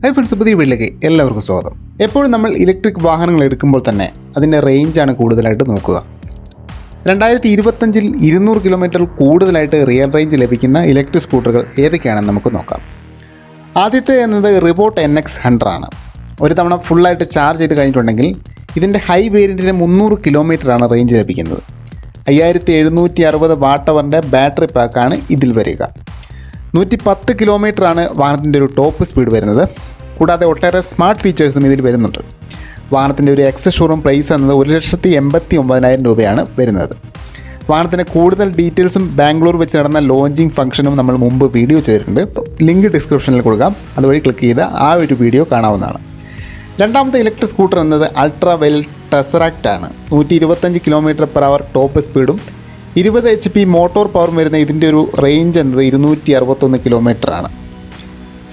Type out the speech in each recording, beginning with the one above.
Hi friends, പുതിയ വീട്ടിലേക്ക് എല്ലാവർക്കും സ്വാഗതം. എപ്പോഴും നമ്മൾ ഇലക്ട്രിക് വാഹനങ്ങൾ എടുക്കുമ്പോൾ തന്നെ അതിൻ്റെ റേഞ്ചാണ് കൂടുതലായിട്ട് നോക്കുക. 2025 200 കിലോമീറ്റർ കൂടുതലായിട്ട് റിയൽ റേഞ്ച് ലഭിക്കുന്ന ഇലക്ട്രിക് സ്കൂട്ടറുകൾ ഏതൊക്കെയാണെന്ന് നമുക്ക് നോക്കാം. ആദ്യത്തെ എന്നത് റിബോട്ട് NX100 ആണ്. ഒരു തവണ ഫുള്ളായിട്ട് ചാർജ് ചെയ്ത് കഴിഞ്ഞിട്ടുണ്ടെങ്കിൽ ഇതിൻ്റെ ഹൈ വേരിയൻറ്റിന് 300 കിലോമീറ്ററാണ് റേഞ്ച് ലഭിക്കുന്നത്. 5760 വാട്ട് അവറിൻ്റെ ബാറ്ററി പാക്കാണ് ഇതിൽ വരിക. 110 കിലോമീറ്ററാണ് വാഹനത്തിൻ്റെ ഒരു ടോപ്പ് സ്പീഡ് വരുന്നത്. കൂടാതെ ഒട്ടേറെ സ്മാർട്ട് ഫീച്ചേഴ്സും ഇതിൽ വരുന്നുണ്ട്. വാഹനത്തിൻ്റെ ഒരു എക്സ് ഷോറൂം പ്രൈസ് എന്നത് 1,89,000 രൂപയാണ് വരുന്നത്. വാഹനത്തിൻ്റെ കൂടുതൽ ഡീറ്റെയിൽസും ബാംഗ്ലൂർ വെച്ച് നടന്ന ലോഞ്ചിങ് ഫംഗ്ഷനും നമ്മൾ മുമ്പ് വീഡിയോ ചെയ്തിട്ടുണ്ട്. ലിങ്ക് ഡിസ്ക്രിപ്ഷനിൽ കൊടുക്കാം. അതുവഴി ക്ലിക്ക് ചെയ്ത് ആ ഒരു വീഡിയോ കാണാവുന്നതാണ്. രണ്ടാമത്തെ ഇലക്ട്രിക് സ്കൂട്ടർ എന്നത് അൾട്രാ വെൽ ടെസറാക്റ്റ് ആണ്. 125 km/h ടോപ്പ് സ്പീഡും 20 HP മോട്ടോർ പവർ വരുന്ന ഇതിൻ്റെ ഒരു റേഞ്ച് എന്നത് 261 കിലോമീറ്ററാണ്.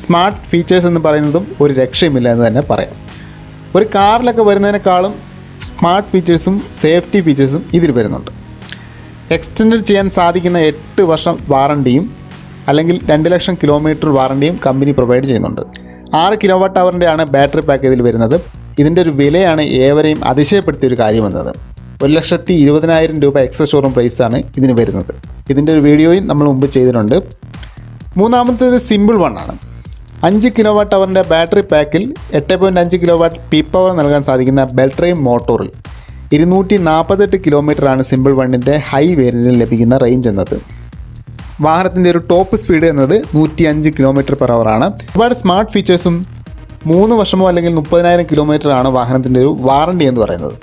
സ്മാർട്ട് ഫീച്ചേഴ്സ് എന്ന് പറയുന്നതും ഒരു രക്ഷയുമില്ല എന്ന് തന്നെ പറയാം. ഒരു കാറിലൊക്കെ വരുന്നതിനേക്കാളും സ്മാർട്ട് ഫീച്ചേഴ്സും സേഫ്റ്റി ഫീച്ചേഴ്സും ഇതിൽ വരുന്നുണ്ട്. എക്സ്റ്റെൻഡ് ചെയ്യാൻ സാധിക്കുന്ന 8 വർഷം വാറണ്ടിയും അല്ലെങ്കിൽ 2 ലക്ഷം കിലോമീറ്റർ വാറണ്ടിയും കമ്പനി പ്രൊവൈഡ് ചെയ്യുന്നുണ്ട്. 6 kWh ബാറ്ററി പാക്ക് ഇതിൽ വരുന്നത്. ഇതിൻ്റെ ഒരു വിലയാണ് ഏവരെയും അതിശയപ്പെടുത്തിയൊരു കാര്യമെന്നത്. 1,20,000 രൂപ എക്സ് ഷോറൂം പ്രൈസാണ് ഇതിന് വരുന്നത്. ഇതിൻ്റെ ഒരു വീഡിയോയും നമ്മൾ മുമ്പ് ചെയ്തിട്ടുണ്ട്. മൂന്നാമത്തേത് സിമ്പിൾ വൺ ആണ്. 5 kWh ബാറ്ററി പാക്കിൽ 8.5 kW പീക്ക് പവർ നൽകാൻ സാധിക്കുന്ന ബെൽട്രെയിൻ മോട്ടോറിൽ 248 കിലോമീറ്ററാണ് സിമ്പിൾ വണ്ണിൻ്റെ ഹൈ വേരിയൻറ്റിൽ ലഭിക്കുന്ന റേഞ്ച് എന്നത്. വാഹനത്തിൻ്റെ ഒരു ടോപ്പ് സ്പീഡ് എന്നത് 105 km/h ആണ്. ഒരുപാട് സ്മാർട്ട് ഫീച്ചേഴ്സും 3 വർഷമോ അല്ലെങ്കിൽ 30,000 കിലോമീറ്ററാണ് വാഹനത്തിൻ്റെ ഒരു വാറണ്ടി എന്ന് പറയുന്നത്.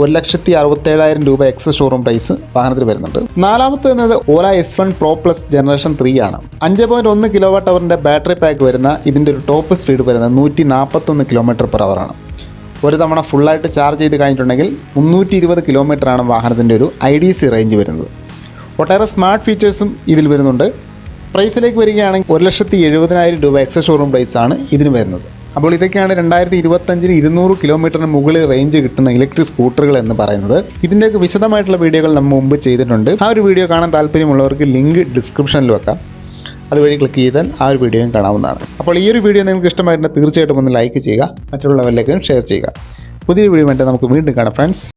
1,67,000 രൂപ എക്സ് ഷോറൂം പ്രൈസ് വാഹനത്തിൽ വരുന്നുണ്ട്. നാലാമത്തെ എന്നത് ഓല S1 Pro Plus ജനറേഷൻ 3 ആണ്. 5.1 kWh ബാറ്ററി പാക്ക് വരുന്ന ഇതിൻ്റെ ഒരു ടോപ്പ് സ്പീഡ് വരുന്നത് 141 km/h ആണ്. ഒരു തവണ ഫുള്ളായിട്ട് ചാർജ് ചെയ്ത് കഴിഞ്ഞിട്ടുണ്ടെങ്കിൽ 320 കിലോമീറ്ററാണ് വാഹനത്തിൻ്റെ ഒരു IDC റേഞ്ച് വരുന്നത്. ഒട്ടേറെ സ്മാർട്ട് ഫീച്ചേഴ്സും ഇതിൽ വരുന്നുണ്ട്. പ്രൈസിലേക്ക് വരികയാണെങ്കിൽ 1,70,000 രൂപ എക്സ് ഷോറൂം പ്രൈസാണ് ഇതിന് വരുന്നത്. അപ്പോൾ ഇതൊക്കെയാണ് 2025 200 കിലോമീറ്ററിന് മുകളിൽ റേഞ്ച് കിട്ടുന്ന ഇലക്ട്രിക് സ്കൂട്ടറുകൾ എന്ന് പറയുന്നത്. ഇതിൻ്റെയൊക്കെ വിശദമായിട്ടുള്ള വീഡിയോകൾ നമ്മൾ മുമ്പ് ചെയ്തിട്ടുണ്ട്. ആ ഒരു വീഡിയോ കാണാൻ താല്പര്യമുള്ളവർക്ക് ലിങ്ക് ഡിസ്ക്രിപ്ഷനിൽ വെക്കാം. അതുവഴി ക്ലിക്ക് ചെയ്താൽ ആ ഒരു വീഡിയോയും കാണാവുന്നതാണ്. അപ്പോൾ ഈ ഒരു വീഡിയോ നിങ്ങൾക്ക് ഇഷ്ടമായിട്ടുണ്ടെങ്കിൽ തീർച്ചയായിട്ടും ഒന്ന് ലൈക്ക് ചെയ്യുക, മറ്റുള്ളവരിലേക്കും ഷെയർ ചെയ്യുക. പുതിയ വീഡിയോ വേണ്ടി നമുക്ക് വീണ്ടും കാണാം ഫ്രണ്ട്സ്.